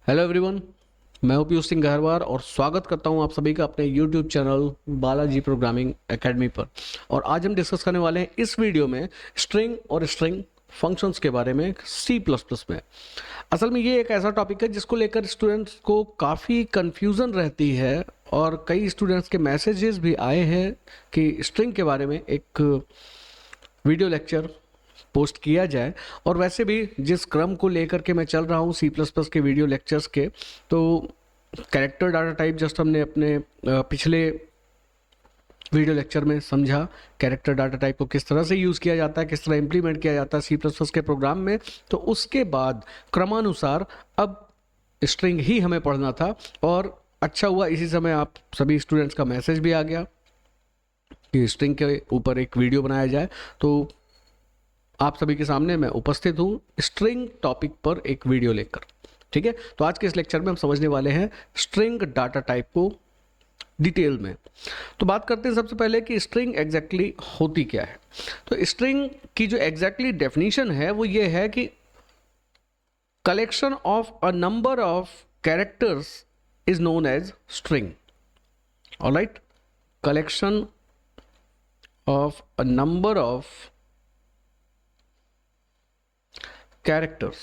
Hello everyone, मैं हूं पीयूष सिंह गहरवार और स्वागत करता हूं आप सभी का अपने YouTube channel Balaji programming academy पर। और आज हम डिस्कस करने वाले हैं इस वीडियो में स्ट्रिंग और स्ट्रिंग फंक्शंस के बारे में सी प्लस प्लस में। असल में ये एक ऐसा टॉपिक है जिसको लेकर स्टूडेंट्स को काफ़ी कन्फ्यूज़न रहती है और कई स्टूडेंट्स के मैसेजेस भी आए हैं कि स्ट्रिंग के बारे में एक वीडियो लेक्चर पोस्ट किया जाए। और वैसे भी जिस क्रम को लेकर के मैं चल रहा हूँ सी प्लस प्लस के वीडियो लेक्चर्स के, तो कैरेक्टर डाटा टाइप जस्ट हमने अपने पिछले वीडियो लेक्चर में समझा कैरेक्टर डाटा टाइप को किस तरह से यूज़ किया जाता है, किस तरह इम्प्लीमेंट किया जाता है सी प्लस प्लस के प्रोग्राम में। तो उसके बाद क्रमानुसार अब स्ट्रिंग ही हमें पढ़ना था और अच्छा हुआ इसी समय आप सभी स्टूडेंट्स का मैसेज भी आ गया कि स्ट्रिंग के ऊपर एक वीडियो बनाया जाए। तो आप सभी के सामने मैं उपस्थित हूँ स्ट्रिंग टॉपिक पर एक वीडियो लेकर। ठीक है, तो आज के इस लेक्चर में हम समझने वाले हैं स्ट्रिंग डाटा टाइप को डिटेल में। तो बात करते हैं सबसे पहले कि स्ट्रिंग एग्जैक्टली होती क्या है। तो स्ट्रिंग की जो एग्जैक्टली डेफिनेशन है वो ये है कि collection of a number of characters is known as string. Alright, collection of a number of characters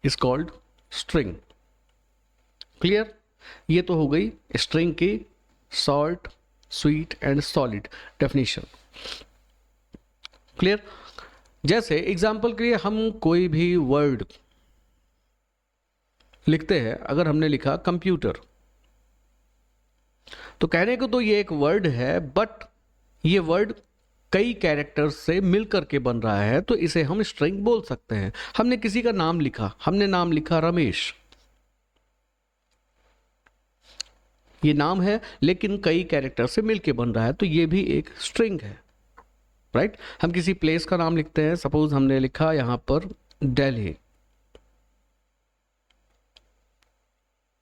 is called string। Clear, ये तो हो गई स्ट्रिंग की short sweet and solid definition. Clear, जैसे एग्जांपल के लिए हम कोई भी वर्ड लिखते हैं, अगर हमने लिखा कंप्यूटर, तो कहने को तो ये एक वर्ड है, बट ये वर्ड कई कैरेक्टर्स से मिलकर के बन रहा है, तो इसे हम स्ट्रिंग बोल सकते हैं। हमने किसी का नाम लिखा, हमने नाम लिखा रमेश, ये नाम है लेकिन कई कैरेक्टर से मिलकर बन रहा है, तो ये भी एक स्ट्रिंग है। राइट, हम किसी प्लेस का नाम लिखते हैं, सपोज हमने लिखा यहां पर दिल्ली,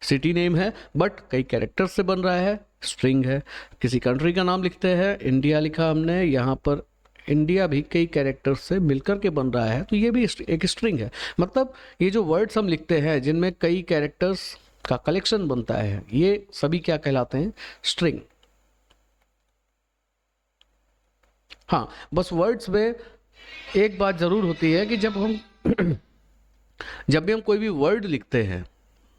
सिटी नेम है बट कई कैरेक्टर से बन रहा है, स्ट्रिंग है। किसी कंट्री का नाम लिखते हैं, इंडिया लिखा हमने, यहाँ पर इंडिया भी कई कैरेक्टर्स से मिलकर के बन रहा है, तो ये भी एक स्ट्रिंग है। मतलब ये जो वर्ड्स हम लिखते हैं जिनमें कई कैरेक्टर्स का कलेक्शन बनता है, ये सभी क्या कहलाते हैं? स्ट्रिंग। हाँ, बस वर्ड्स में एक बात जरूर होती है कि जब भी हम कोई भी वर्ड लिखते हैं,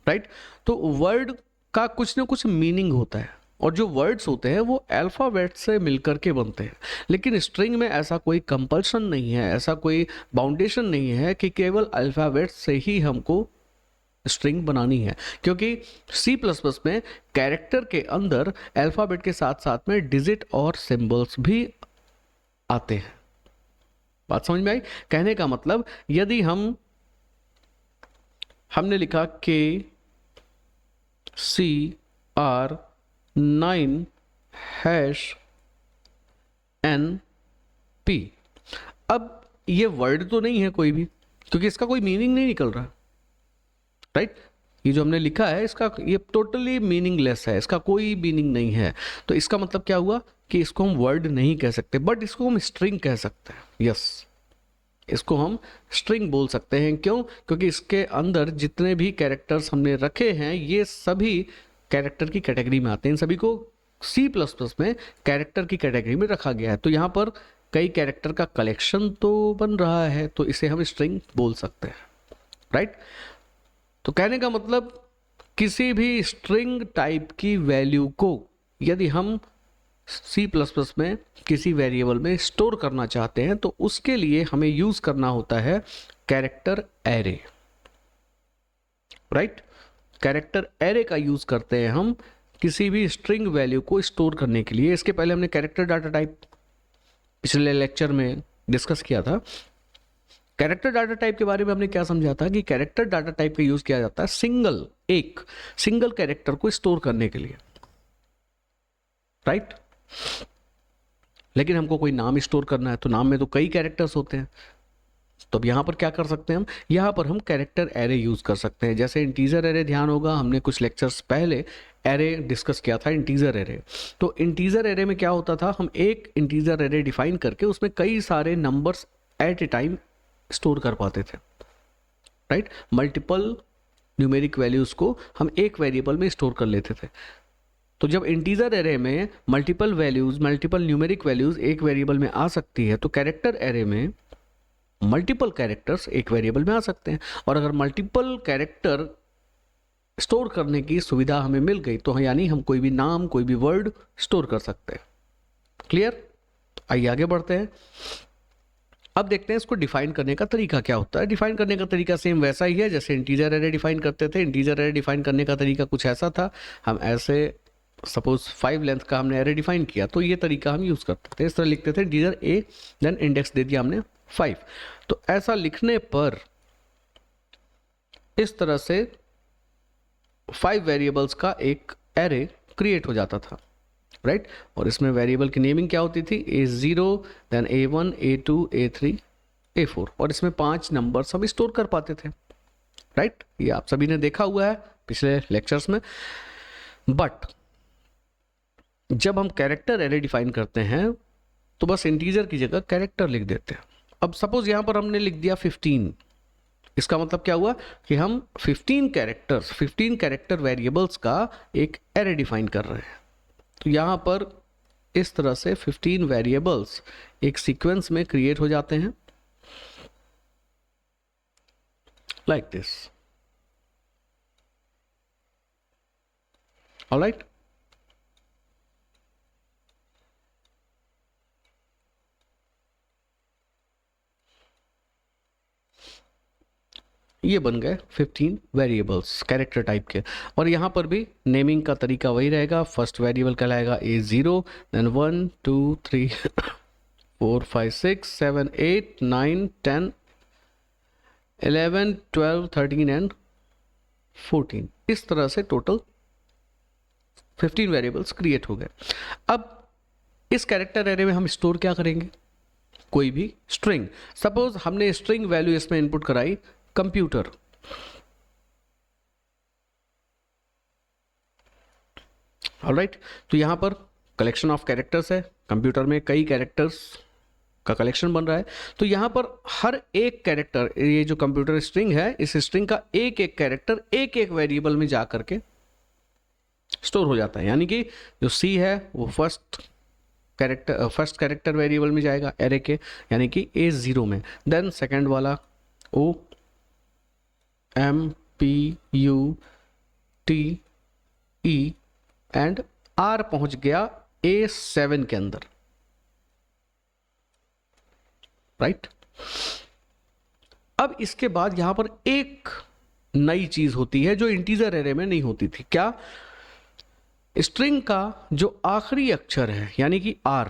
राइट, तो वर्ड का कुछ ना कुछ मीनिंग होता है और जो वर्ड्स होते हैं वो अल्फ़ाबेट से मिलकर के बनते हैं। लेकिन स्ट्रिंग में ऐसा कोई कंपल्शन नहीं है, ऐसा कोई बाउंडेशन नहीं है कि केवल अल्फ़ाबेट से ही हमको स्ट्रिंग बनानी है, क्योंकि सी प्लस प्लस में कैरेक्टर के अंदर अल्फ़ाबेट के साथ साथ में डिजिट और सिंबल्स भी आते हैं। बात समझ में आई? कहने का मतलब, यदि हमने लिखा KCR9#NP, अब ये वर्ड तो नहीं है कोई भी, क्योंकि इसका कोई मीनिंग नहीं निकल रहा। राइट, ये जो हमने लिखा है इसका ये टोटली मीनिंगलेस है, इसका कोई मीनिंग नहीं है। तो इसका मतलब क्या हुआ कि इसको हम वर्ड नहीं कह सकते, बट इसको हम स्ट्रिंग कह सकते हैं। यस, इसको हम स्ट्रिंग बोल सकते हैं। क्यों? क्योंकि इसके अंदर जितने भी कैरेक्टर्स हमने रखे हैं ये सभी कैरेक्टर की कैटेगरी में आते हैं। इन सभी को सी प्लस प्लस में कैरेक्टर की कैटेगरी में रखा गया है। तो यहाँ पर कई कैरेक्टर का कलेक्शन तो बन रहा है, तो इसे हम स्ट्रिंग बोल सकते हैं। राइट, तो कहने का मतलब, किसी भी स्ट्रिंग टाइप की वैल्यू को यदि हम सी प्लस प्लस में किसी वेरिएबल में स्टोर करना चाहते हैं तो उसके लिए हमें यूज करना होता है character array. Right, character array का यूज करते हैं हम किसी भी स्ट्रिंग वैल्यू को स्टोर करने के लिए। इसके पहले हमने कैरेक्टर डाटा टाइप पिछले लेक्चर में डिस्कस किया था। कैरेक्टर डाटा टाइप के बारे में हमने क्या समझा था कि कैरेक्टर डाटा टाइप का यूज किया जाता है एक सिंगल कैरेक्टर को स्टोर करने के लिए। राइट, लेकिन हमको कोई नाम स्टोर करना है तो नाम में तो कई कैरेक्टर्स होते हैं, तो अब यहाँ पर क्या कर सकते हैं हम? यहाँ पर हम कैरेक्टर एरे यूज कर सकते हैं। जैसे इंटीजर एरे, ध्यान होगा हमने कुछ लेक्चर्स पहले एरे डिस्कस किया था, इंटीजर एरे। तो इंटीजर एरे में क्या होता था, हम एक इंटीजर एरे डिफाइन करके उसमें कई सारे numbers at a time store कर पाते थे, राइट। मल्टीपल न्यूमेरिक वैल्यूज को हम एक वेरिएबल में स्टोर कर लेते थे। तो जब इंटीजर एरे में multiple values, multiple numeric values एक वेरिएबल में आ सकती है, तो कैरेक्टर एरे में मल्टीपल कैरेक्टर्स एक वेरिएबल में आ सकते हैं। और अगर मल्टीपल कैरेक्टर स्टोर करने की सुविधा हमें मिल गई तो यानी हम कोई भी नाम, कोई भी वर्ड स्टोर कर सकते हैं। क्लियर? आइए आगे बढ़ते हैं। अब देखते हैं इसको डिफाइन करने का तरीका क्या होता है। डिफाइन करने का तरीका सेम वैसा ही है जैसे इंटीजर एरे डिफाइन करते थे। इंटीजर एरे डिफाइन करने का तरीका कुछ ऐसा था, हम ऐसे सपोज 5 लेंथ का हमने एरे डिफाइन किया तो ये तरीका हम यूज करते थे। इस तरह लिखते थे इंटीजर ए, देन इंडेक्स दे दिया हमने 5। तो ऐसा लिखने पर इस तरह से 5 वेरिएबल्स का एक एरे क्रिएट हो जाता था, राइट। और इसमें वेरिएबल की नेमिंग क्या होती थी? A0, then A1, A2, A3, A4। और इसमें 5 नंबर सब स्टोर कर पाते थे, राइट। ये आप सभी ने देखा हुआ है पिछले लेक्चर्स में। बट जब हम कैरेक्टर एरे डिफाइन करते हैं तो बस इंटीजर की जगह कैरेक्टर लिख देते हैं। अब सपोज यहां पर हमने लिख दिया 15, इसका मतलब क्या हुआ कि हम 15 कैरेक्टर वेरिएबल्स का एक एरे डिफाइन कर रहे हैं। तो यहां पर इस तरह से 15 वेरिएबल्स एक सीक्वेंस में क्रिएट हो जाते हैं, लाइक दिस। ऑलराइट, ये बन गए 15 वेरिएबल्स कैरेक्टर टाइप के। और यहाँ पर भी नेमिंग का तरीका वही रहेगा। फर्स्ट वेरिएबल कहलाएगा A0, देन 1 2 3 4 5 6 7 8 9 10 11 12 13 एंड 14। इस तरह से टोटल 15 वेरिएबल्स क्रिएट हो गए। अब इस कैरेक्टर एरे में हम स्टोर क्या करेंगे? कोई भी स्ट्रिंग। सपोज हमने स्ट्रिंग वैल्यू इसमें इनपुट कराई कंप्यूटर, ऑलराइट। तो यहां पर कलेक्शन ऑफ कैरेक्टर्स है, कंप्यूटर में कई कैरेक्टर्स का कलेक्शन बन रहा है। तो यहां पर हर एक कैरेक्टर, ये जो कंप्यूटर स्ट्रिंग है, इस स्ट्रिंग का एक एक कैरेक्टर एक एक वेरिएबल में जा करके स्टोर हो जाता है। यानी कि जो C है वो फर्स्ट कैरेक्टर वेरिएबल में जाएगा एरे के, यानी कि A0 में। देन सेकंड वाला O M P U T E and R पहुंच गया A7 के अंदर, राइट। अब इसके बाद यहां पर एक नई चीज होती है जो इंटीजर एरे में नहीं होती थी। क्या? स्ट्रिंग का जो आखिरी अक्षर है यानी कि R,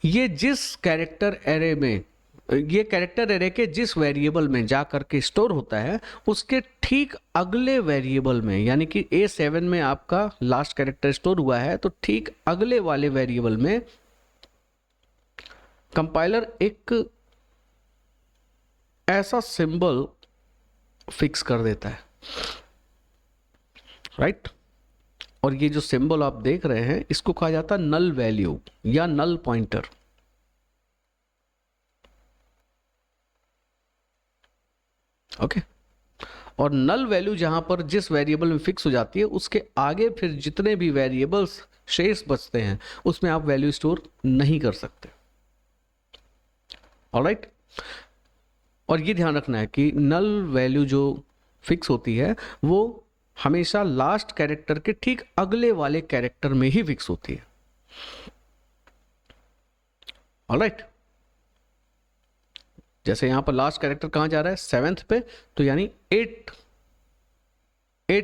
ये जिस कैरेक्टर एरे में, ये कैरेक्टर एरे के जिस वेरिएबल में जा करके स्टोर होता है उसके ठीक अगले वेरिएबल में, यानी कि A7 में आपका लास्ट कैरेक्टर स्टोर हुआ है तो ठीक अगले वाले वेरिएबल में कंपाइलर एक ऐसा सिंबल फिक्स कर देता है, राइट। और ये जो सिंबल आप देख रहे हैं इसको कहा जाता है नल वैल्यू या नल पॉइंटर। ओके। और नल वैल्यू जहां पर जिस वेरिएबल में फिक्स हो जाती है उसके आगे फिर जितने भी वेरिएबल्स शेष बचते हैं उसमें आप वैल्यू स्टोर नहीं कर सकते, ऑलराइट। और ये ध्यान रखना है कि नल वैल्यू जो फिक्स होती है वो हमेशा लास्ट कैरेक्टर के ठीक अगले वाले कैरेक्टर में ही फिक्स होती है, ऑलराइट। जैसे यहां पर लास्ट कैरेक्टर कहां जा रहा है? 7th पे, तो यानी 8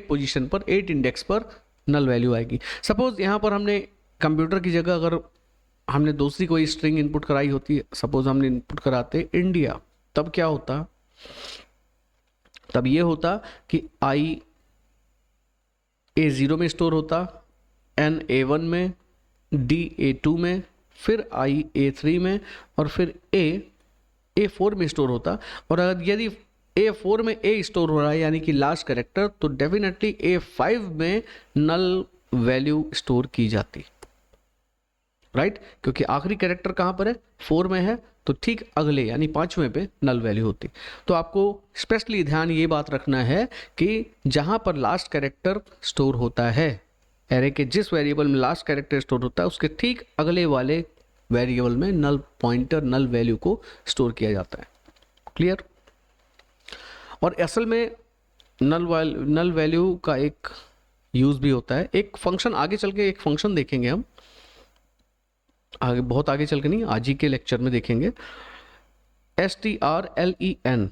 पोजीशन पर, 8 इंडेक्स पर नल वैल्यू आएगी। सपोज यहां पर हमने कंप्यूटर की जगह अगर हमने दूसरी कोई स्ट्रिंग इनपुट कराई होती, सपोज हमने इनपुट कराते इंडिया, तब क्या होता? तब ये होता कि I A0 में स्टोर होता, N A1 में, D A2 में, फिर I A3 में और फिर A4 में स्टोर होता। और अगर यदि A4 में A स्टोर हो रहा है यानी कि लास्ट कैरेक्टर, तो डेफिनेटली A5 में नल वैल्यू स्टोर की जाती, राइट। क्योंकि आखिरी कैरेक्टर कहां पर है? 4 में है, तो ठीक अगले यानी 5वें पे नल वैल्यू होती। तो आपको स्पेशली ध्यान ये बात रखना है कि जहां पर लास्ट कैरेक्टर स्टोर होता है, एरे के जिस वेरिएबल में लास्ट कैरेक्टर स्टोर होता है उसके ठीक अगले वाले वेरिएबल में नल पॉइंटर नल वैल्यू को स्टोर किया जाता है। क्लियर? और असल में नल वैल्यू का एक यूज भी होता है, एक फंक्शन आगे चल के एक फंक्शन देखेंगे हम, आगे बहुत आगे चल के नहीं, आज ही के लेक्चर में देखेंगे। strlen,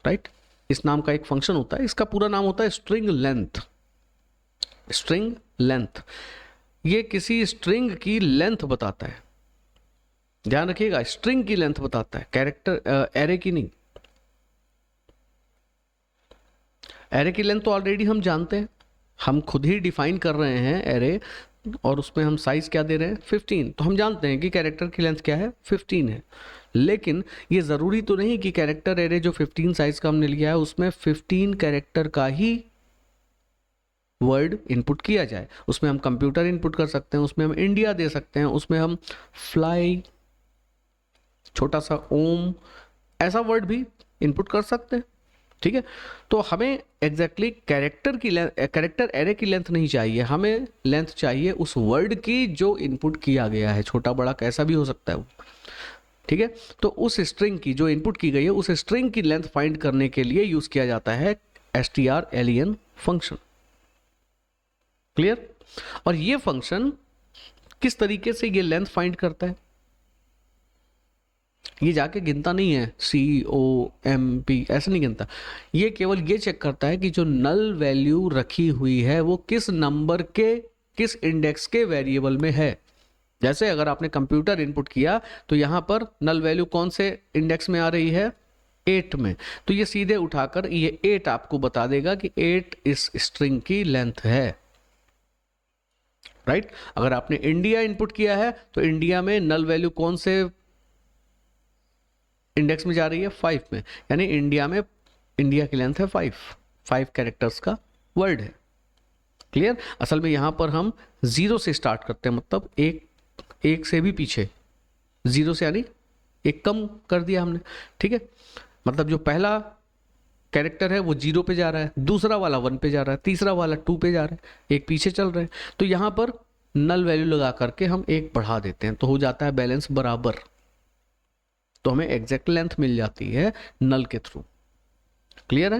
राइट, इस नाम का एक फंक्शन होता है, इसका पूरा नाम होता है स्ट्रिंग लेंथ। स्ट्रिंग लेंथ ये किसी स्ट्रिंग की लेंथ बताता है, ध्यान रखिएगा, स्ट्रिंग की लेंथ बताता है, कैरेक्टर एरे की नहीं। एरे की लेंथ तो ऑलरेडी हम जानते हैं, हम खुद ही डिफाइन कर रहे हैं एरे, और उसमें हम साइज क्या दे रहे हैं 15, तो हम जानते हैं कि कैरेक्टर की लेंथ क्या है 15 है। लेकिन ये ज़रूरी तो नहीं कि कैरेक्टर एरे जो 15 साइज का हमने लिया है उसमें 15 कैरेक्टर का ही वर्ड इनपुट किया जाए। उसमें हम कंप्यूटर इनपुट कर सकते हैं, उसमें हम इंडिया दे सकते हैं, उसमें हम फ्लाई, छोटा सा ओम, ऐसा वर्ड भी इनपुट कर सकते हैं। ठीक है, तो हमें एग्जैक्टली कैरेक्टर एरे की लेंथ नहीं चाहिए, हमें लेंथ चाहिए उस वर्ड की जो इनपुट किया गया है, छोटा बड़ा कैसा भी हो सकता है वो। ठीक है, तो उस स्ट्रिंग की जो इनपुट की गई है उस स्ट्रिंग की लेंथ फाइंड करने के लिए यूज किया जाता है strlen फंक्शन। क्लियर? और ये फंक्शन किस तरीके से ये लेंथ फाइंड करता है, ये जाके गिनता नहीं है COMP, ऐसे नहीं गिनता, ये केवल ये चेक करता है कि जो नल वैल्यू रखी हुई है वो किस नंबर के, किस इंडेक्स के वेरिएबल में है। जैसे अगर आपने कंप्यूटर इनपुट किया तो यहां पर नल वैल्यू कौन से इंडेक्स में आ रही है 8 में, तो ये सीधे उठाकर ये 8 आपको बता देगा कि 8 इस स्ट्रिंग की लेंथ है। राइट? अगर आपने इंडिया इनपुट किया है तो इंडिया में नल वैल्यू कौन से इंडेक्स में जा रही है 5 में, यानी इंडिया में इंडिया की लेंथ है 5 कैरेक्टर्स का वर्ड है। क्लियर? असल में यहां पर हम 0 से स्टार्ट करते हैं, मतलब एक से भी पीछे, 0 से यानी एक कम कर दिया हमने। ठीक है, मतलब जो पहला कैरेक्टर है वो 0 पे जा रहा है, दूसरा वाला 1 पे जा रहा है, तीसरा वाला 2 पे जा रहा है, एक पीछे चल रहे हैं, तो यहां पर नल वैल्यू लगा करके हम एक बढ़ा देते हैं, तो हो जाता है बैलेंस बराबर, तो हमें एग्जैक्ट लेंथ मिल जाती है नल के थ्रू। क्लियर है?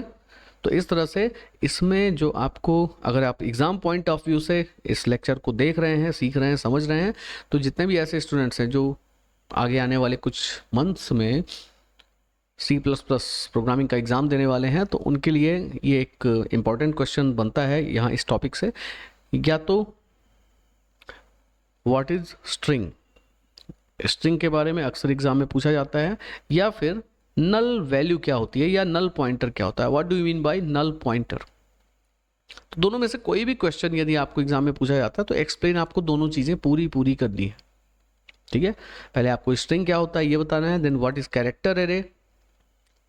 तो इस तरह से इसमें जो आपको, अगर आप एग्जाम पॉइंट ऑफ व्यू से इस लेक्चर को देख रहे हैं, सीख रहे हैं, समझ रहे हैं, तो जितने भी ऐसे स्टूडेंट्स हैं जो आगे आने वाले कुछ मंथ्स में C++ प्रोग्रामिंग का एग्ज़ाम देने वाले हैं, तो उनके लिए ये एक इम्पॉर्टेंट क्वेश्चन बनता है यहाँ इस टॉपिक से, या तो व्हाट इज स्ट्रिंग, स्ट्रिंग के बारे में अक्सर एग्जाम में पूछा जाता है, या फिर नल वैल्यू क्या होती है या नल पॉइंटर क्या होता है, what do you mean by null pointer. तो दोनों में से कोई भी क्वेश्चन यदि आपको एग्जाम में पूछा जाता है तो एक्सप्लेन आपको दोनों चीज़ें पूरी करनी है। ठीक है, पहले आपको स्ट्रिंग क्या होता है ये बताना है, then what is character array,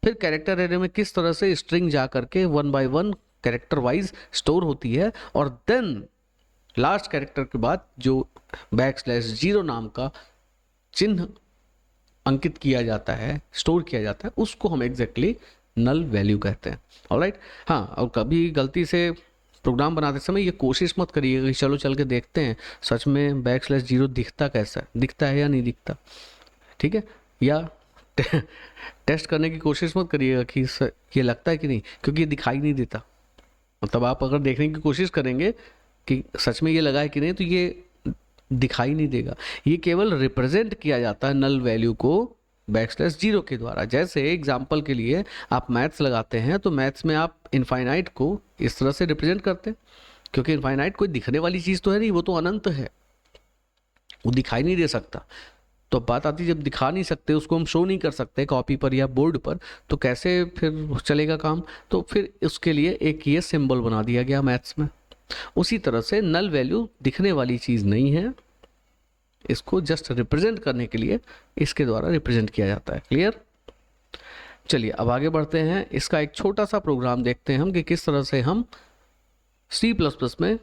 फिर कैरेक्टर एरे में किस तरह से स्ट्रिंग जा करके 1 by 1 कैरेक्टर वाइज स्टोर होती है, और देन लास्ट कैरेक्टर के बाद जो \0 नाम का चिन्ह अंकित किया जाता है, स्टोर किया जाता है, उसको हम एग्जैक्टली नल वैल्यू कहते हैं। ऑलराइट? हाँ, और कभी गलती से प्रोग्राम बनाते समय ये कोशिश मत करिएगा कि चलो चल के देखते हैं सच में \0 दिखता कैसा है, दिखता है या नहीं दिखता। ठीक है, या टेस्ट करने की कोशिश मत करिएगा कि ये लगता है कि नहीं, क्योंकि ये दिखाई नहीं देता। मतलब आप अगर देखने की कोशिश करेंगे कि सच में ये लगा है कि नहीं, तो ये दिखाई नहीं देगा, ये केवल रिप्रेजेंट किया जाता है नल वैल्यू को \0 के द्वारा। जैसे एग्जाम्पल के लिए आप मैथ्स लगाते हैं तो मैथ्स में आप इनफाइनाइट को इस तरह से रिप्रेजेंट करते हैं, क्योंकि इनफाइनाइट कोई दिखने वाली चीज़ तो है नहीं, वो तो अनंत है, वो दिखाई नहीं दे सकता। तो बात आती है जब दिखा नहीं सकते, उसको हम शो नहीं कर सकते कॉपी पर या बोर्ड पर, तो कैसे फिर चलेगा काम, तो फिर उसके लिए एक ये सिंबल बना दिया गया मैथ्स में। उसी तरह से नल वैल्यू दिखने वाली चीज़ नहीं है, इसको जस्ट रिप्रेजेंट करने के लिए इसके द्वारा रिप्रेजेंट किया जाता है। क्लियर? चलिए अब आगे बढ़ते हैं, इसका एक छोटा सा प्रोग्राम देखते हैं हम कि किस तरह से हम C++ में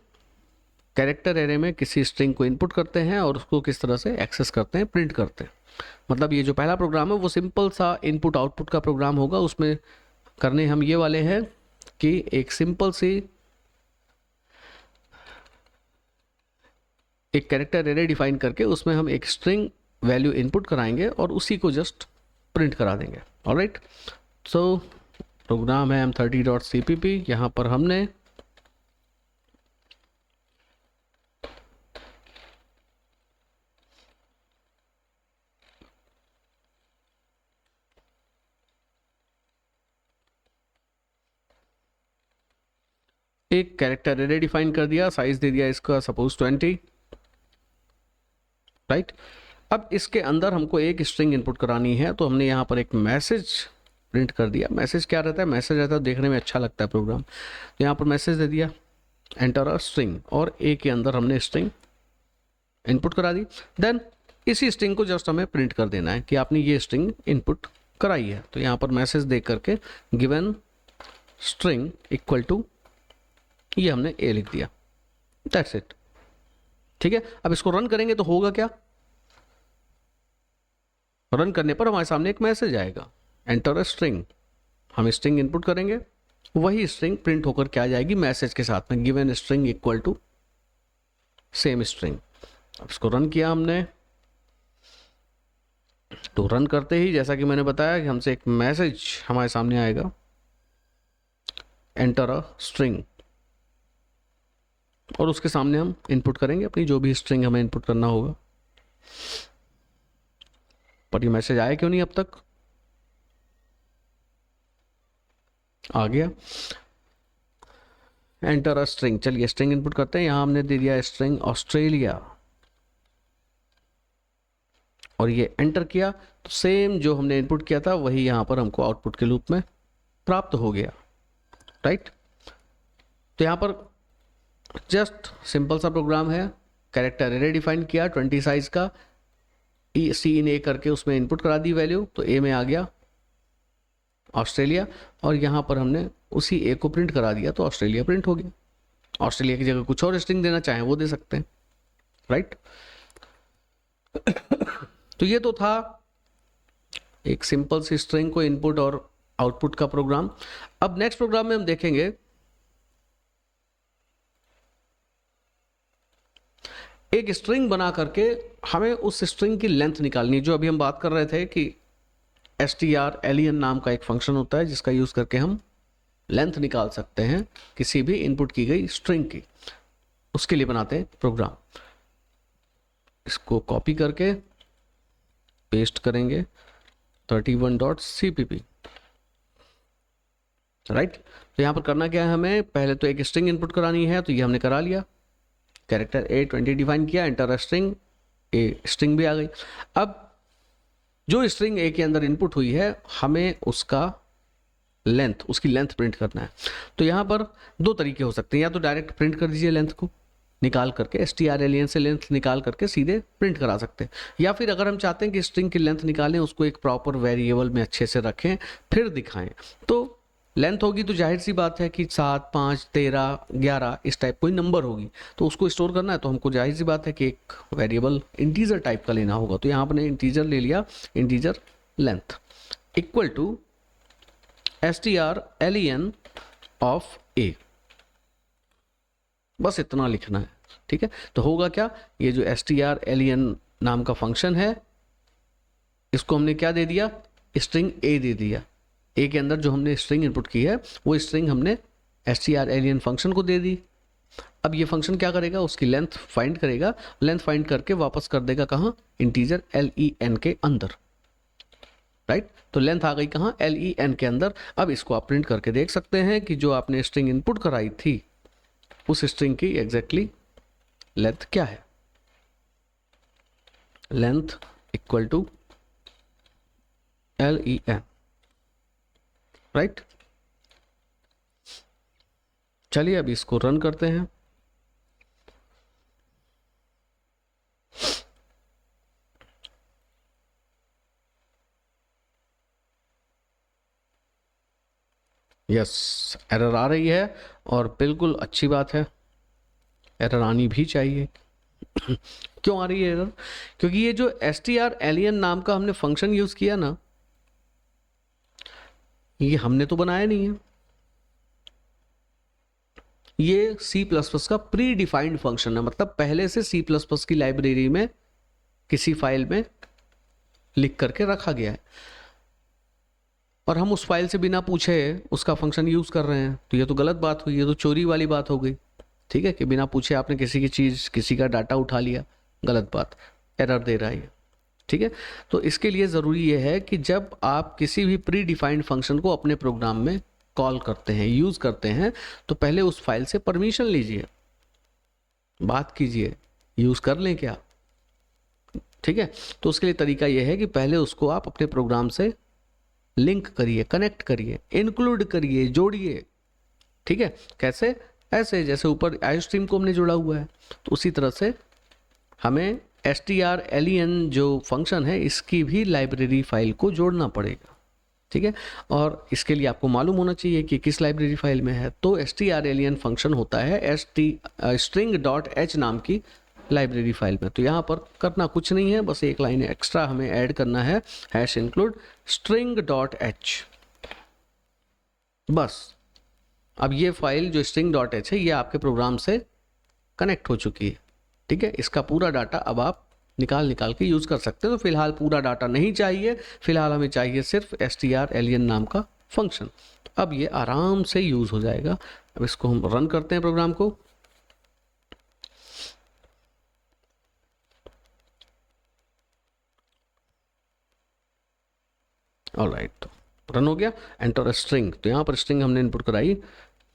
कैरेक्टर एरे में किसी स्ट्रिंग को इनपुट करते हैं और उसको किस तरह से एक्सेस करते हैं, प्रिंट करते हैं। मतलब ये जो पहला प्रोग्राम है वो सिंपल सा इनपुट आउटपुट का प्रोग्राम होगा। उसमें करने हम ये वाले हैं कि एक सिंपल सी एक कैरेक्टर एरे डिफाइन करके उसमें हम एक स्ट्रिंग वैल्यू इनपुट कराएंगे और उसी को जस्ट प्रिंट करा देंगे। ऑलराइट, सो प्रोग्राम है m30.cpp। यहाँ पर हमने एक कैरेक्टर एरे डिफाइन कर दिया, साइज दे दिया इसका सपोज 20। राइट, अब इसके अंदर हमको एक स्ट्रिंग इनपुट करानी है, तो हमने यहाँ पर एक मैसेज प्रिंट कर दिया। मैसेज क्या रहता है? मैसेज रहता है देखने में अच्छा लगता है प्रोग्राम, तो यहाँ पर मैसेज दे दिया एंटर अ स्ट्रिंग, और ए के अंदर हमने स्ट्रिंग इनपुट करा दी। देन इसी स्ट्रिंग को जस्ट हमें प्रिंट कर देना है कि आपने ये स्ट्रिंग इनपुट कराई है। तो यहाँ पर मैसेज दे करके गिवन स्ट्रिंग इक्वल टू, ये हमने ए लिख दिया। That's it. ठीक है, अब इसको रन करेंगे तो होगा क्या? रन करने पर हमारे सामने एक मैसेज आएगा एंटर अ स्ट्रिंग। हम स्ट्रिंग इनपुट करेंगे, वही स्ट्रिंग प्रिंट होकर क्या आ जाएगी मैसेज के साथ में, given string equal to same string. अब इसको रन किया हमने, तो रन करते ही जैसा कि मैंने बताया कि हमसे एक मैसेज हमारे सामने आएगा एंटर अ स्ट्रिंग, और उसके सामने हम इनपुट करेंगे अपनी जो भी स्ट्रिंग हमें इनपुट करना होगा। पर ये मैसेज आया क्यों नहीं अब तक? आ गया एंटर अ स्ट्रिंग। चलिए स्ट्रिंग इनपुट करते हैं। यहां हमने दे दिया स्ट्रिंग ऑस्ट्रेलिया, और ये एंटर किया तो सेम जो हमने इनपुट किया था वही यहां पर हमको आउटपुट के रूप में प्राप्त हो गया। राइट, तो यहां पर जस्ट सिंपल सा प्रोग्राम है। कैरेक्टर एरे डिफाइन किया 20 साइज का, सी इन ए करके उसमें इनपुट करा दी वैल्यू, तो ए में आ गया ऑस्ट्रेलिया, और यहाँ पर हमने उसी ए को प्रिंट करा दिया तो ऑस्ट्रेलिया प्रिंट हो गया। ऑस्ट्रेलिया की जगह कुछ और स्ट्रिंग देना चाहें वो दे सकते हैं। राइट, तो ये तो था एक सिंपल सी स्ट्रिंग को इनपुट और आउटपुट का प्रोग्राम। अब नेक्स्ट प्रोग्राम में हम देखेंगे एक स्ट्रिंग बना करके हमें उस स्ट्रिंग की लेंथ निकालनी है। जो अभी हम बात कर रहे थे कि strlen नाम का एक फंक्शन होता है जिसका यूज करके हम लेंथ निकाल सकते हैं किसी भी इनपुट की गई स्ट्रिंग की, उसके लिए बनाते हैं प्रोग्राम। इसको कॉपी करके पेस्ट करेंगे 31.cpp। राइट, तो यहां पर करना क्या है, हमें पहले तो एक स्ट्रिंग इनपुट करानी है, तो ये हमने करा लिया। कैरेक्टर ए 20 डिफाइन किया, enter a string, a string भी आ गई। अब जो स्ट्रिंग ए के अंदर इनपुट हुई है हमें उसका लेंथ, उसकी लेंथ प्रिंट करना है। तो यहाँ पर दो तरीके हो सकते हैं, या तो डायरेक्ट प्रिंट कर दीजिए लेंथ को निकाल करके, strlen से लेंथ निकाल करके सीधे प्रिंट करा सकते हैं, या फिर अगर हम चाहते हैं कि स्ट्रिंग की लेंथ निकालें, उसको एक प्रॉपर वेरिएबल में अच्छे से रखें फिर दिखाएं, तो लेंथ होगी तो जाहिर सी बात है कि 7, 5, 13, 11 इस टाइप कोई नंबर होगी, तो उसको स्टोर करना है तो हमको जाहिर सी बात है कि एक वेरिएबल इंटीजर टाइप का लेना होगा। तो यहाँ पर इंटीजर ले लिया, integer length equal to strlen of A, बस इतना लिखना है। ठीक है, तो होगा क्या, ये जो strlen नाम का फंक्शन है इसको हमने क्या दे दिया, स्ट्रिंग ए दे दिया। ए के अंदर जो हमने स्ट्रिंग इनपुट की है वो स्ट्रिंग हमने strlen फंक्शन को दे दी। अब ये फंक्शन क्या करेगा, उसकी लेंथ फाइंड करेगा, लेंथ फाइंड करके वापस कर देगा कहाँ, इंटीजर len के अंदर। राइट, तो लेंथ आ गई कहाँ, len के अंदर। अब इसको आप प्रिंट करके देख सकते हैं कि जो आपने स्ट्रिंग इनपुट कराई थी उस स्ट्रिंग की एग्जैक्टली लेंथ क्या है, length equal to len। Right, चलिए अब इसको रन करते हैं। यस, एरर आ रही है और बिल्कुल अच्छी बात है, एरर आनी भी चाहिए। क्यों आ रही है एरर? क्योंकि ये जो strlen नाम का हमने फंक्शन यूज किया ना, ये हमने तो बनाया नहीं है, ये C++ का प्री डिफाइंड फंक्शन है, मतलब पहले से C++ की लाइब्रेरी में किसी फाइल में लिख करके रखा गया है, और हम उस फाइल से बिना पूछे उसका फंक्शन यूज कर रहे हैं, तो ये तो गलत बात हुई, ये तो चोरी वाली बात हो गई। ठीक है, कि बिना पूछे आपने किसी की चीज, किसी का डाटा उठा लिया, गलत बात, एरर दे रहा है। ठीक है, तो इसके लिए ज़रूरी ये है कि जब आप किसी भी प्री डिफाइंड फंक्शन को अपने प्रोग्राम में कॉल करते हैं, यूज़ करते हैं, तो पहले उस फाइल से परमिशन लीजिए, बात कीजिए, यूज़ कर लें क्या। ठीक है, तो उसके लिए तरीका यह है कि पहले उसको आप अपने प्रोग्राम से लिंक करिए, कनेक्ट करिए, इंक्लूड करिए, जोड़िए। ठीक है, कैसे? ऐसे जैसे ऊपर iostream को हमने जोड़ा हुआ है, तो उसी तरह से हमें strlen जो फंक्शन है इसकी भी लाइब्रेरी फाइल को जोड़ना पड़ेगा। ठीक है, और इसके लिए आपको मालूम होना चाहिए कि किस लाइब्रेरी फाइल में है। तो strlen फंक्शन होता है string.h नाम की लाइब्रेरी फाइल में। तो यहाँ पर करना कुछ नहीं है, बस एक लाइन एक्स्ट्रा हमें ऐड करना है, #include string.h, बस। अब ये फाइल जो string.h है ये आपके प्रोग्राम से कनेक्ट हो चुकी है। ठीक है, इसका पूरा डाटा अब आप निकाल के यूज़ कर सकते हैं। तो फिलहाल पूरा डाटा नहीं चाहिए, फिलहाल हमें चाहिए सिर्फ strlen नाम का फंक्शन। अब ये आराम से यूज़ हो जाएगा। अब इसको हम रन करते हैं प्रोग्राम को। ऑलराइट, तो रन हो गया। एंटर स्ट्रिंग, तो यहाँ पर स्ट्रिंग हमने इनपुट कराई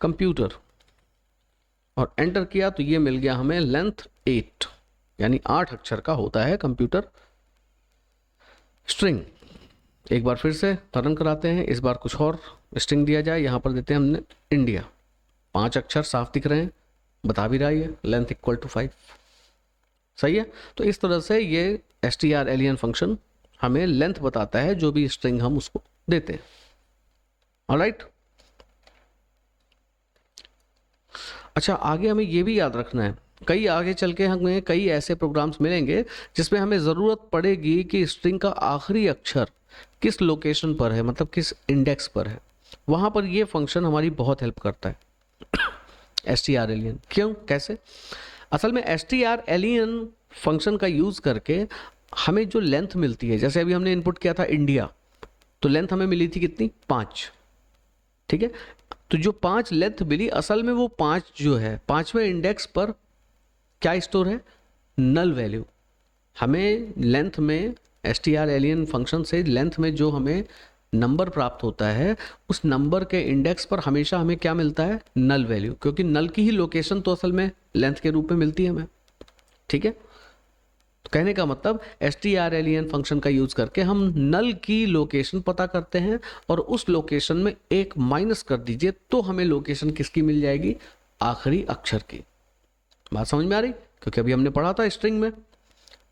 कंप्यूटर और एंटर किया, तो ये मिल गया हमें लेंथ 8, यानी 8 अक्षर का होता है कंप्यूटर स्ट्रिंग। एक बार फिर से रन कराते हैं, इस बार कुछ और स्ट्रिंग दिया जाए। यहाँ पर देते हैं हमने इंडिया, 5 अक्षर साफ दिख रहे हैं, बता भी रहा है लेंथ = 5। सही है, तो इस तरह से ये strlen फंक्शन हमें लेंथ बताता है जो भी स्ट्रिंग हम उसको देते हैं। ऑलराइट, अच्छा, आगे हमें ये भी याद रखना है, कई आगे चल के हमें कई ऐसे प्रोग्राम्स मिलेंगे जिसमें हमें ज़रूरत पड़ेगी कि स्ट्रिंग का आखिरी अक्षर किस लोकेशन पर है, मतलब किस इंडेक्स पर है। वहाँ पर ये फंक्शन हमारी बहुत हेल्प करता है strlen। क्यों, कैसे? असल में strlen फंक्शन का यूज़ करके हमें जो लेंथ मिलती है, जैसे अभी हमने इनपुट किया था इंडिया, तो लेंथ हमें मिली थी कितनी? 5। ठीक है, तो जो 5 लेंथ मिली, असल में वो 5 जो है 5वें इंडेक्स पर क्या स्टोर है? Null value. हमें लेंथ में strlen फंक्शन से लेंथ में जो हमें नंबर प्राप्त होता है, उस नंबर के इंडेक्स पर हमेशा हमें क्या मिलता है? नल वैल्यू, क्योंकि नल की ही लोकेशन तो असल में लेंथ के रूप में मिलती है हमें। ठीक है, तो कहने का मतलब strlen फंक्शन का यूज करके हम नल की लोकेशन पता करते हैं, और उस लोकेशन में एक माइनस कर दीजिए तो हमें लोकेशन किसकी मिल जाएगी? आखिरी अक्षर की। बात समझ में आ रही? क्योंकि अभी हमने पढ़ा था स्ट्रिंग में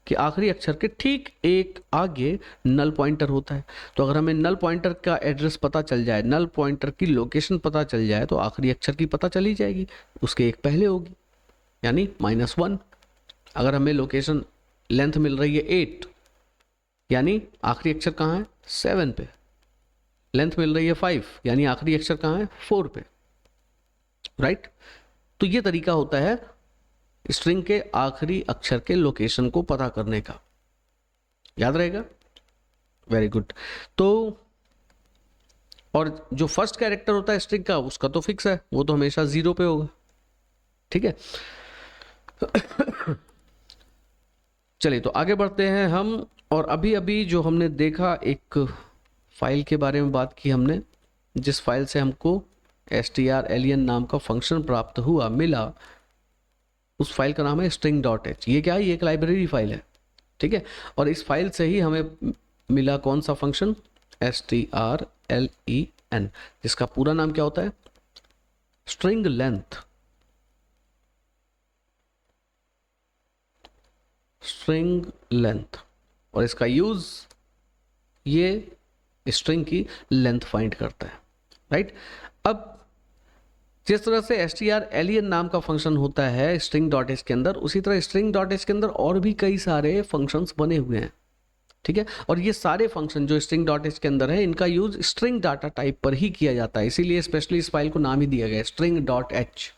कि आखिरी अक्षर के ठीक एक आगे नल पॉइंटर होता है। तो अगर हमें नल पॉइंटर का एड्रेस पता चल जाए, नल पॉइंटर की लोकेशन पता चल जाए, तो आखिरी अक्षर की पता चली जाएगी, उसके एक पहले होगी, यानी -1। अगर हमें लोकेशन लेंथ मिल रही है 8, यानी आखिरी अक्षर कहाँ है? 7 पे। लेंथ मिल रही है 5, यानी आखिरी अक्षर कहाँ है? 4 पे। राइट, तो ये तरीका होता है स्ट्रिंग के आखिरी अक्षर के लोकेशन को पता करने का। याद रहेगा? Very good. तो और जो फर्स्ट कैरेक्टर होता है स्ट्रिंग का, उसका तो फिक्स है, वो तो हमेशा 0 पे होगा। ठीक है, चलिए तो आगे बढ़ते हैं हम। और अभी अभी जो हमने देखा, एक फाइल के बारे में बात की हमने, जिस फाइल से हमको strlen नाम का फंक्शन प्राप्त हुआ, मिला, उस फाइल का नाम है string.h। ये क्या है? ये एक लाइब्रेरी फाइल है। ठीक है, और इस फाइल से ही हमें मिला कौन सा फंक्शन? strlen, जिसका पूरा नाम क्या होता है? String length. स्ट्रिंग लेंथ, और इसका यूज ये स्ट्रिंग की लेंथ फाइंड करता है। राइट, अब जिस तरह से str_alien नाम का फंक्शन होता है स्ट्रिंग डॉट एच के अंदर, उसी तरह स्ट्रिंग डॉट एच के अंदर और भी कई सारे फंक्शंस बने हुए हैं, ठीक है। और ये सारे फंक्शन जो स्ट्रिंग डॉट एच के अंदर है, इनका यूज स्ट्रिंग डाटा टाइप पर ही किया जाता है, इसीलिए स्पेशली इस फाइल को नाम ही दिया गया है स्ट्रिंग डॉट एच,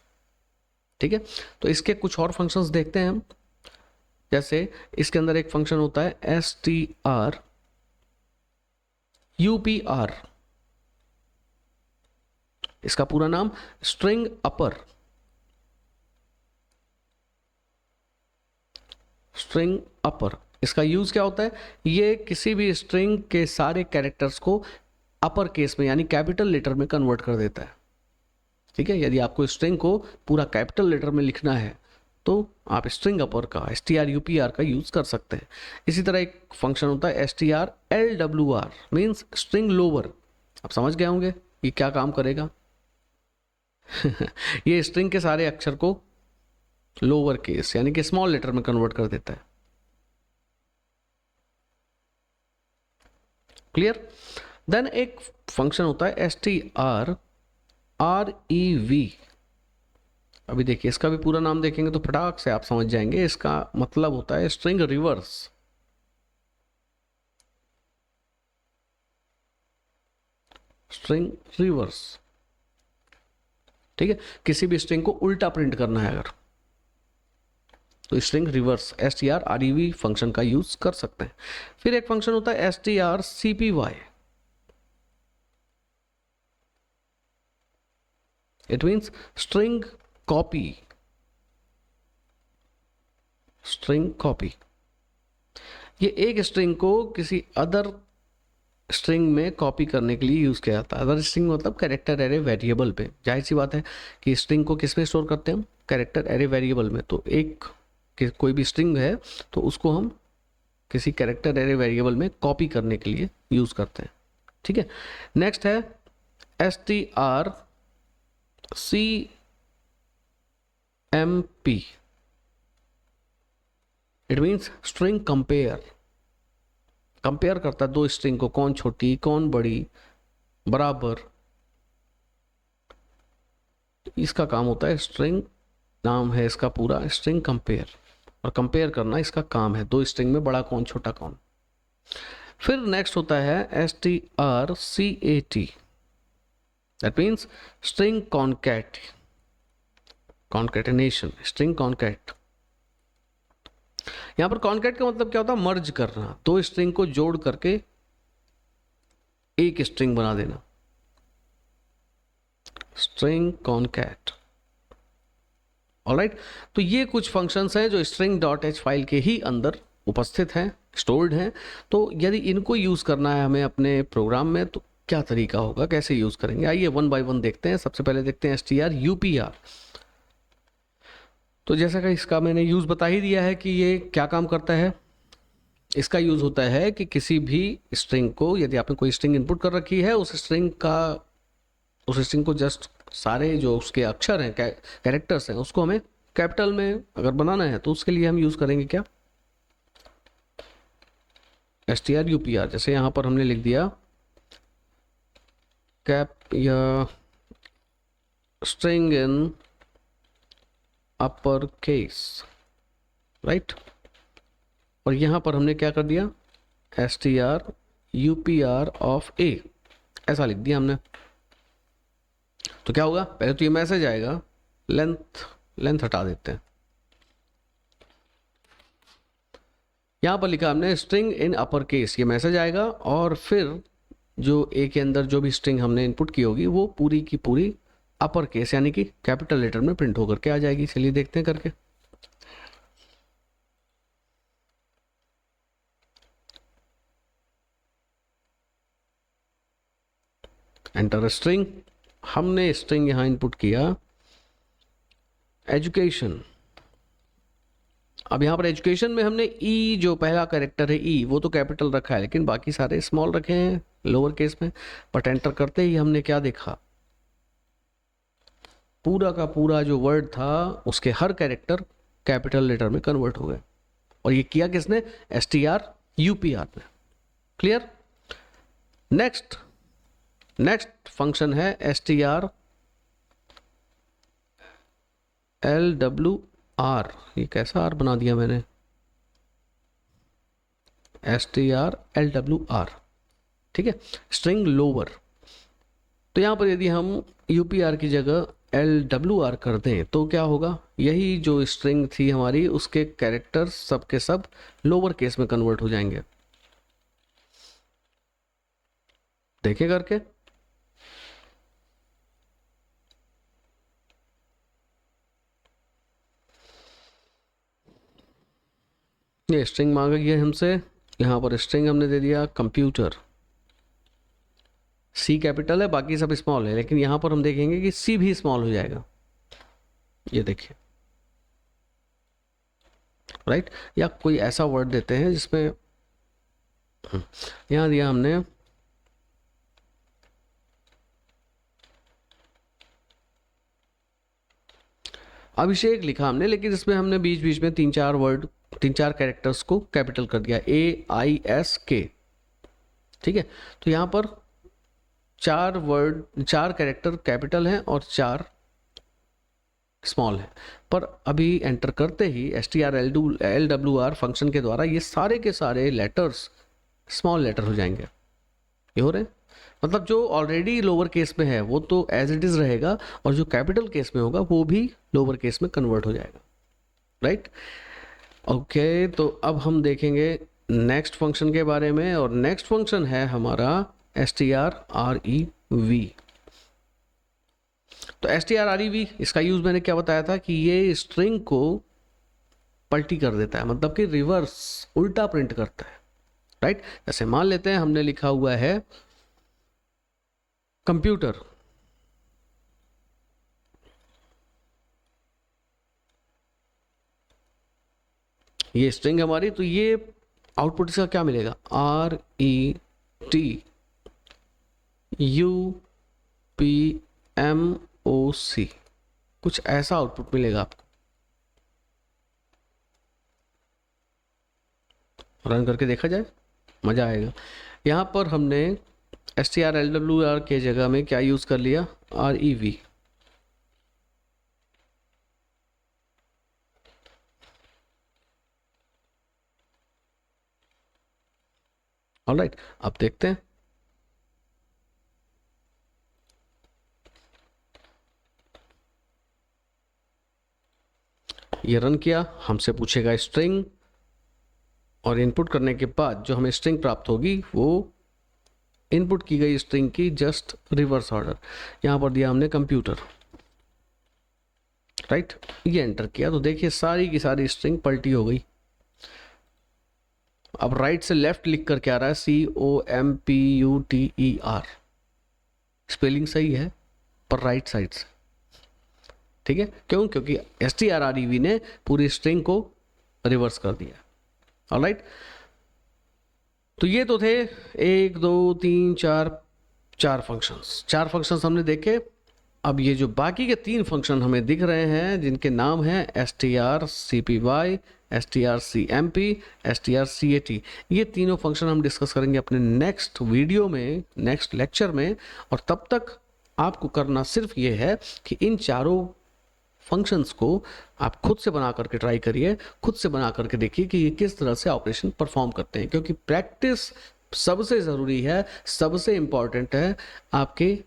ठीक है। तो इसके कुछ और फंक्शंस देखते हैं हम। जैसे इसके अंदर एक फंक्शन होता है str_upr, इसका पूरा नाम स्ट्रिंग अपर, स्ट्रिंग अपर। इसका यूज क्या होता है, ये किसी भी स्ट्रिंग के सारे कैरेक्टर्स को अपर केस में यानी कैपिटल लेटर में कन्वर्ट कर देता है, ठीक है। यदि आपको स्ट्रिंग को पूरा कैपिटल लेटर में लिखना है तो आप स्ट्रिंग अपर का strupr का यूज कर सकते हैं। इसी तरह एक फंक्शन होता है strlwr, मीन्स स्ट्रिंग लोअर। आप समझ गए होंगे ये क्या काम करेगा। ये स्ट्रिंग के सारे अक्षर को लोअर केस यानी कि स्मॉल लेटर में कन्वर्ट कर देता है। क्लियर। देन एक फंक्शन होता है strrev। अभी देखिए इसका भी पूरा नाम देखेंगे तो फटाक से आप समझ जाएंगे, इसका मतलब होता है स्ट्रिंग रिवर्स। स्ट्रिंग रिवर्स, ठीक है। किसी भी स्ट्रिंग को उल्टा प्रिंट करना है अगर, तो स्ट्रिंग रिवर्स strrev फंक्शन का यूज कर सकते हैं। फिर एक फंक्शन होता है strcpy। It means string copy, string copy. ये एक स्ट्रिंग को किसी अदर स्ट्रिंग में कॉपी करने के लिए यूज किया जाता है। अदर स्ट्रिंग मतलब कैरेक्टर एरे वेरिएबल पे। जाहिर सी बात है कि स्ट्रिंग को किस में स्टोर करते हैं हम, कैरेक्टर एरे वेरिएबल में। तो एक कोई भी स्ट्रिंग है तो उसको हम किसी कैरेक्टर एरे वेरिएबल में कॉपी करने के लिए यूज करते हैं, ठीक है। नेक्स्ट है strcmp। It means string compare. Compare करता है दो स्ट्रिंग को, कौन छोटी कौन बड़ी, बराबर। इसका काम होता है, स्ट्रिंग नाम है इसका पूरा स्ट्रिंग कंपेयर, और कंपेयर करना इसका काम है, दो स्ट्रिंग में बड़ा कौन छोटा कौन। फिर नेक्स्ट होता है strcat। That means string concat, concatenation, string concat. यहां पर कॉन्कैट का मतलब क्या होता है, मर्ज करना, दो स्ट्रिंग को जोड़ करके एक स्ट्रिंग बना देना, स्ट्रिंग कॉन्कैट। ऑलराइट। तो ये कुछ फंक्शंस हैं जो स्ट्रिंग डॉट एच फाइल के ही अंदर उपस्थित हैं, स्टोर्ड हैं। तो यदि इनको यूज करना है हमें अपने प्रोग्राम में तो क्या तरीका होगा, कैसे यूज करेंगे, आइए वन बाय वन देखते हैं। सबसे पहले देखते हैं strupr। तो जैसा कि इसका मैंने यूज बता ही दिया है कि ये क्या काम करता है। इसका यूज होता है कि किसी भी स्ट्रिंग को, यदि आपने कोई स्ट्रिंग इनपुट कर रखी है, उस स्ट्रिंग को जस्ट सारे जो उसके अक्षर हैं, कैरेक्टर्स हैं, उसको हमें कैपिटल में अगर बनाना है तो उसके लिए हम यूज करेंगे क्या, strupr। जैसे यहां पर हमने लिख दिया कैप या string in upper case, right. और यहां पर हमने क्या कर दिया, strupr ऑफ a, ऐसा लिख दिया हमने। तो क्या होगा, पहले तो ये मैसेज आएगा, लेंथ हटा देते हैं। यहां पर लिखा हमने स्ट्रिंग इन अपर केस, ये मैसेज आएगा, और फिर जो ए के अंदर जो भी स्ट्रिंग हमने इनपुट की होगी वो पूरी की पूरी अपर केस यानी कि कैपिटल लेटर में प्रिंट होकर के आ जाएगी। चलिए देखते हैं करके। एंटर स्ट्रिंग, हमने स्ट्रिंग यहां इनपुट किया एजुकेशन। अब यहां पर एजुकेशन में हमने ई, जो पहला कैरेक्टर है ई, वो तो कैपिटल रखा है, लेकिन बाकी सारे स्मॉल रखे हैं लोअर केस में। बट एंटर करते ही हमने क्या देखा, पूरा का पूरा जो वर्ड था उसके हर कैरेक्टर कैपिटल लेटर में कन्वर्ट हो गए। और ये किया किसने, strupr ने। क्लियर। नेक्स्ट फंक्शन है strncpy। LWR, ये कैसा आर बना दिया मैंने, STR LWR, ठीक है, स्ट्रिंग लोअर। तो यहाँ पर यदि हम UPR की जगह LWR कर दें तो क्या होगा, यही जो स्ट्रिंग थी हमारी उसके कैरेक्टर सब के सब लोअर केस में कन्वर्ट हो जाएंगे। देखिए करके, ये स्ट्रिंग मांगा गया हमसे, यहाँ पर स्ट्रिंग हमने दे दिया कंप्यूटर, C कैपिटल है, बाकी सब स्मॉल है, लेकिन यहाँ पर हम देखेंगे कि C भी स्मॉल हो जाएगा, ये देखिए, राइट। या कोई ऐसा वर्ड देते हैं जिसमें यहाँ दिया हमने अभिषेक लिखा हमने, लेकिन इसमें हमने बीच बीच में तीन चार कैरेक्टर्स को कैपिटल कर दिया, AISK, ठीक है। तो यहाँ पर चार कैरेक्टर कैपिटल हैं और 4 स्मॉल है, पर अभी एंटर करते ही STR LWR फंक्शन के द्वारा ये सारे के सारे लेटर्स स्मॉल लेटर हो जाएंगे। ये हो रहे हैं, मतलब जो ऑलरेडी लोअर केस में है वो तो एज इट इज रहेगा, और जो कैपिटल केस में होगा वो भी लोअर केस में कन्वर्ट हो जाएगा, राइट। ओके, तो अब हम देखेंगे नेक्स्ट फंक्शन के बारे में, और नेक्स्ट फंक्शन है हमारा strrev। तो strrev, इसका यूज मैंने क्या बताया था कि ये स्ट्रिंग को पलटी कर देता है, मतलब कि रिवर्स, उल्टा प्रिंट करता है, राइट। जैसे मान लेते हैं हमने लिखा हुआ है कंप्यूटर, ये स्ट्रिंग हमारी, तो ये आउटपुट इसका क्या मिलेगा, RETUPMOC, कुछ ऐसा आउटपुट मिलेगा आपको। रन करके देखा जाए, मजा आएगा। यहाँ पर हमने STR LWR के जगह में क्या यूज कर लिया, REV। ऑलराइट, अब देखते हैं। ये रन किया, हमसे पूछेगा स्ट्रिंग, और इनपुट करने के बाद जो हमें स्ट्रिंग प्राप्त होगी वो इनपुट की गई स्ट्रिंग की जस्ट रिवर्स ऑर्डर। यहां पर दिया हमने कंप्यूटर, राइट, ये एंटर किया, तो देखिए सारी की सारी स्ट्रिंग पलटी हो गई। अब राइट से लेफ्ट लिख कर क्या आ रहा है, COMPUTER, स्पेलिंग सही है पर राइट साइड से, ठीक है। क्यों, क्योंकि STRREV ने पूरी स्ट्रिंग को रिवर्स कर दिया। ऑलराइट, तो ये तो थे 1 2 3 4 फंक्शंस हमने देखे। अब ये जो बाकी के 3 फंक्शन हमें दिख रहे हैं जिनके नाम हैं strcpy, strcmp, strcat, ये तीनों फंक्शन हम डिस्कस करेंगे अपने नेक्स्ट वीडियो में, नेक्स्ट लेक्चर में। और तब तक आपको करना सिर्फ ये है कि इन चारों फंक्शंस को आप खुद से बना करके ट्राई करिए, खुद से बना करके देखिए कि ये किस तरह से ऑपरेशन परफॉर्म करते हैं, क्योंकि प्रैक्टिस सबसे ज़रूरी है, सबसे इम्पॉर्टेंट है आपके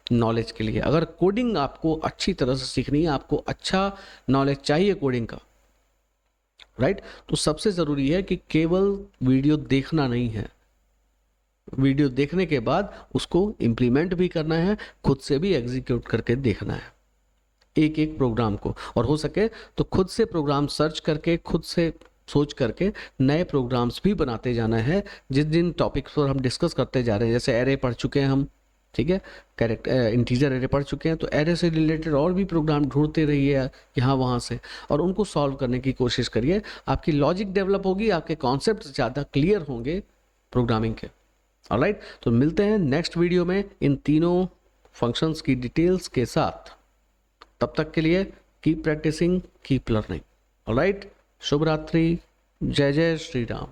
नॉलेज के लिए। अगर कोडिंग आपको अच्छी तरह से सीखनी है, आपको अच्छा नॉलेज चाहिए कोडिंग का, राइट, तो सबसे ज़रूरी है कि केवल वीडियो देखना नहीं है, वीडियो देखने के बाद उसको इम्प्लीमेंट भी करना है, खुद से भी एग्जीक्यूट करके देखना है एक एक प्रोग्राम को, और हो सके तो खुद से प्रोग्राम सर्च करके, खुद से सोच करके नए प्रोग्राम्स भी बनाते जाना है जिन जिन टॉपिक्स पर हम डिस्कस करते जा रहे हैं। जैसे एरे पढ़ चुके हैं हम, ठीक है, कैरेक्टर इंटीजर एरे पढ़ चुके हैं, तो एरे से रिलेटेड और भी प्रोग्राम ढूंढते रहिए यहाँ वहाँ से, और उनको सॉल्व करने की कोशिश करिए। आपकी लॉजिक डेवलप होगी, आपके कॉन्सेप्ट ज़्यादा क्लियर होंगे प्रोग्रामिंग के। ऑलराइट, तो मिलते हैं नेक्स्ट वीडियो में इन तीनों फंक्शंस की डिटेल्स के साथ। तब तक के लिए keep practising, keep learning. Alright, शुभ रात्रि, जय जय श्री राम।